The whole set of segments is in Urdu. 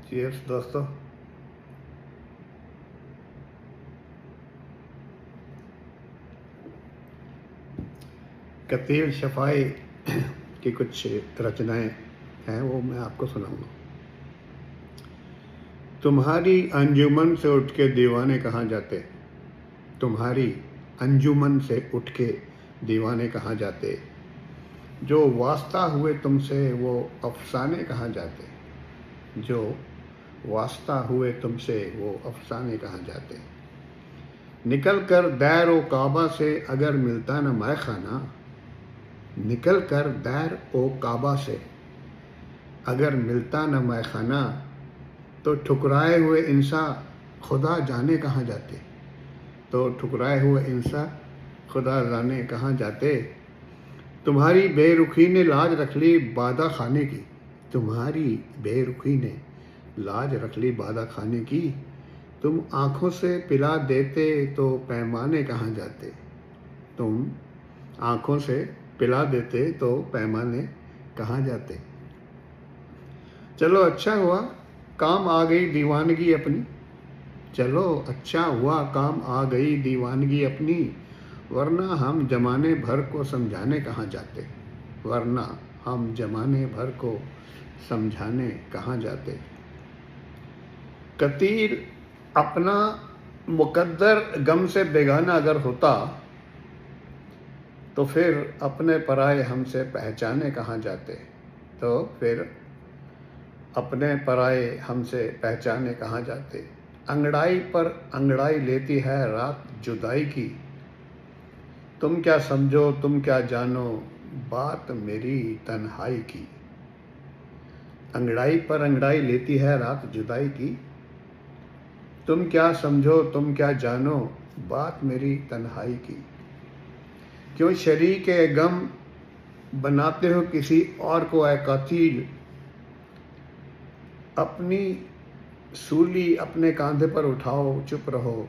چیئرس دوستو. کتیل شفائی کی کچھ رچنائیں ہیں، وہ میں آپ کو سناؤں گا. تمہاری انجمن سے اٹھ کے دیوانے کہاں جاتے، تمہاری انجمن سے اٹھ کے دیوانے کہاں جاتے، جو واسطہ ہوئے تم سے وہ افسانے کہاں جاتے، جو واسطہ ہوئے تم سے وہ افسانے کہاں جاتے. نکل کر دیر و کعبہ سے اگر ملتا نہ مے خانہ، نکل کر دیر و کعبہ سے اگر ملتا نہ مے خانہ، تو ٹھکرائے ہوئے انسان خدا جانے کہاں جاتے، تو ٹھکرائے ہوئے انسان خدا جانے کہاں جاتے. تمہاری بے رخی نے لاج رکھ لی بادہ خانے کی، تمہاری بے رخی نے لاج رکھ لی بادہ خانے کی، تم آنکھوں سے پلا دیتے تو پیمانے کہاں جاتے، تم آنکھوں سے پلا دیتے تو پیمانے کہاں جاتے. چلو اچھا ہوا کام آ گئی دیوانگی اپنی، چلو اچھا ہوا کام آ گئی دیوانگی اپنی، ورنہ ہم زمانے بھر کو سمجھانے کہاں جاتے، ورنہ ہم زمانے بھر کو سمجھانے کہاں جاتے. قتیل اپنا مقدر غم سے بیگانہ اگر ہوتا، تو پھر اپنے پرائے ہم سے پہچانے کہاں جاتے، تو پھر اپنے پرائے ہم سے پہچانے کہاں جاتے. انگڑائی پر انگڑائی لیتی ہے رات جدائی کی، تم کیا سمجھو تم کیا جانو بات میری تنہائی کی. انگڑائی پر انگڑائی لیتی ہے رات جدائی کی، تم کیا سمجھو تم کیا جانو بات میری تنہائی کی. کیوں شریک غم بناتے ہو کسی اور کو اے قاتل، اپنی سولی اپنے کاندھے پر اٹھاؤ چپ رہو.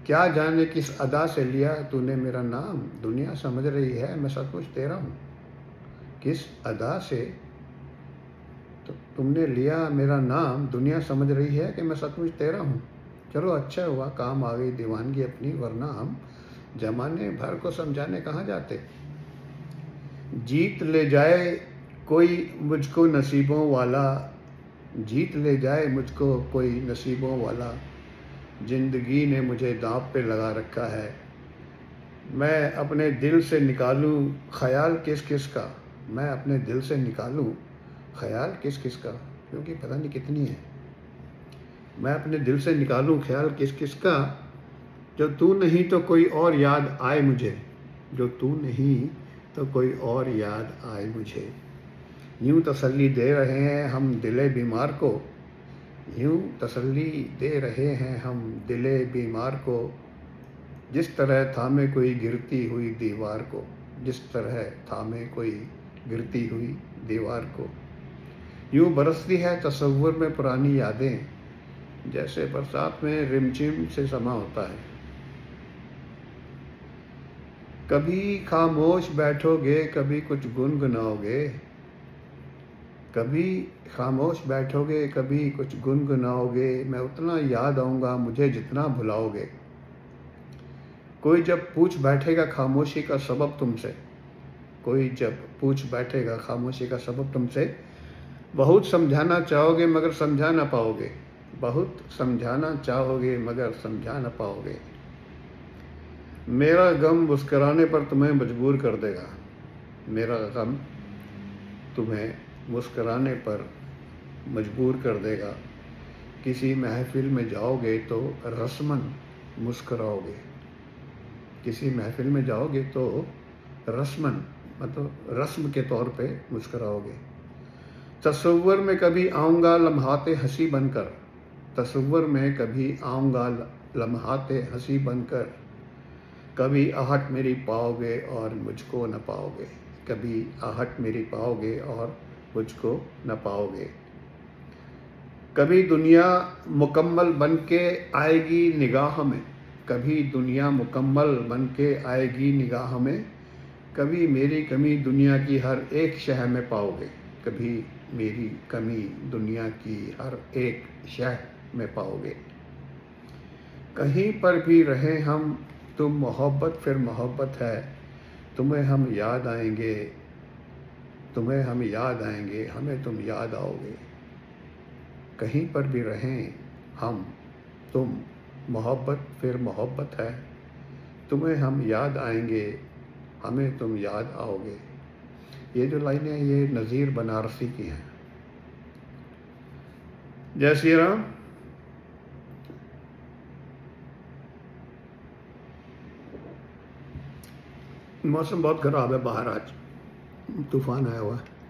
کیا جانے کس ادا سے لیا تو نے میرا نام، دنیا سمجھ رہی ہے میں سچ مچ تیرا ہوں. کس ادا سے تم نے لیا میرا نام، دنیا سمجھ رہی ہے کہ میں سچ مچ تیرا ہوں. چلو اچھا ہوا کام آ گئی دیوانگی اپنی، ورنہ ہم زمانے بھر کو سمجھانے کہاں جاتے. جیت لے جائے کوئی مجھ کو نصیبوں والا، جیت لے جائے مجھ کو کوئی نصیبوں والا، زندگی نے مجھے داؤ پہ لگا رکھا ہے. میں اپنے دل سے نکالوں خیال کس کس کا، میں اپنے دل سے نکالوں خیال کس کس کا، کیونکہ پتہ نہیں کتنی ہے. میں اپنے دل سے نکالوں خیال کس کس کا، جو تو نہیں تو کوئی اور یاد آئے مجھے، جو تو نہیں تو کوئی اور یاد آئے مجھے. یوں تسلی دے رہے ہیں ہم دل بیمار کو، یوں تسلی دے رہے ہیں ہم دل بیمار کو، جس طرح تھامے کوئی گرتی ہوئی دیوار کو، جس طرح تھامے کوئی گرتی ہوئی دیوار کو. یوں برستی ہے تصور میں پرانی یادیں، جیسے برسات میں رمجھم سے سما ہوتا ہے. کبھی خاموش بیٹھو گے کبھی کچھ گنگناؤ گے، کبھی خاموش بیٹھو گے کبھی کچھ گنگناؤ گے، میں اتنا یاد آؤں گا مجھے جتنا بھلاؤ گے. کوئی جب پوچھ بیٹھے گا خاموشی کا سبب تم سے، کوئی جب پوچھ بیٹھے گا خاموشی کا سبب تم سے، بہت سمجھانا چاہو گے مگر سمجھا نہ پاؤ گے، بہت سمجھانا چاہو گے مگر سمجھا نہ پاؤ گے. میرا غم مسکرانے پر تمہیں مجبور کر دے گا، میرا غم تمہیں مسکرانے پر مجبور کر دے گا. کسی محفل میں جاؤ گے تو رسماً مسکراؤ گے، کسی محفل میں جاؤ گے تو رسماً مطلب رسم کے طور پہ مسکراؤ گے. تصور میں کبھی آؤں گا لمحات ہنسی بن کر، تصور میں کبھی آؤں گا لمحات ہنسی بن کر، کبھی آہٹ میری پاؤ گے اور مجھ کو نہ پاؤ گے، کبھی آہٹ میری پاؤ گے اور مجھ کو نہ پاؤ گے. کبھی دنیا مکمل بن کے آئے گی نگاہ میں، کبھی دنیا مکمل بن کے آئے گی نگاہ میں، کبھی میری کمی دنیا کی ہر ایک شے میں پاؤ گے، کبھی میری کمی دنیا کی ہر ایک شے میں پاؤ گے. کہیں پر بھی رہیں ہم تم محبت پھر محبت ہے. تمہیں ہم یاد آئیں گے ہمیں تم یاد آؤ گے. کہیں پر بھی رہیں ہم تم محبت پھر محبت ہے. تمہیں ہم یاد آئیں گے ہمیں تم یاد آؤ گے. یہ جو لائنیں ہیں یہ نذیر بنارسی کی ہیں. جے سری رام. موسم بہت خراب ہے باہر، آج طوفان آیا ہوا ہے.